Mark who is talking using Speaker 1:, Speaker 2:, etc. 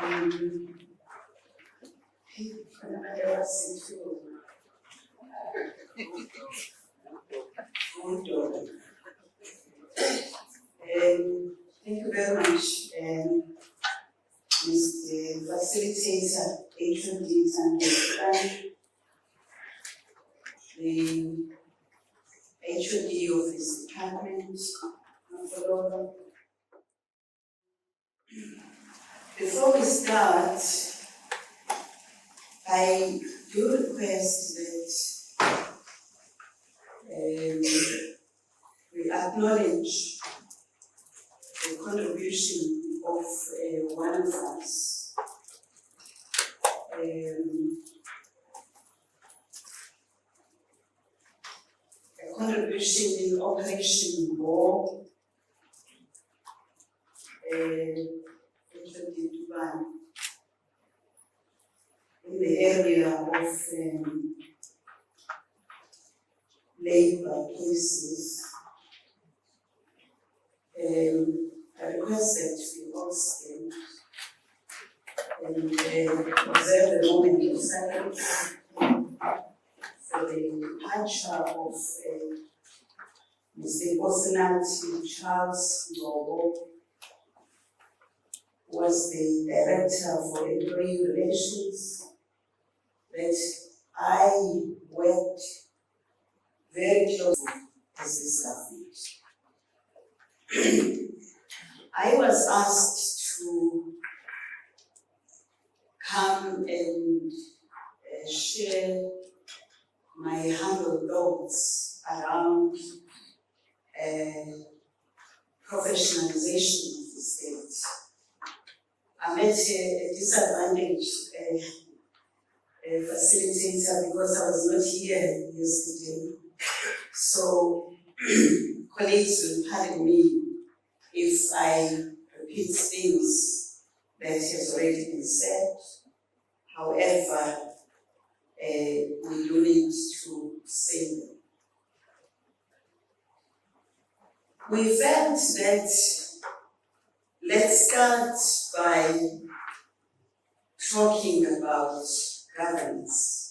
Speaker 1: Thank you very much, Mr. Facilitator, HOD, and the HOD of this department. Before we start, I do request that we acknowledge the contribution of one of us, a contribution in Operation War, in the area of labor cases. I request that we all stand and observe the moment of silence for the departure of Mr. Osenati Charles Ngobo, who was the Director for Employee Relations, that I worked very closely as a staffmate. I was asked to come and share my humble thoughts around professionalization of the state. I'm at a disadvantage facilitator because I was not here yesterday. So colleagues will pardon me if I repeat things that has already been said. However, we do need to say them. We felt that let's start by talking about governance.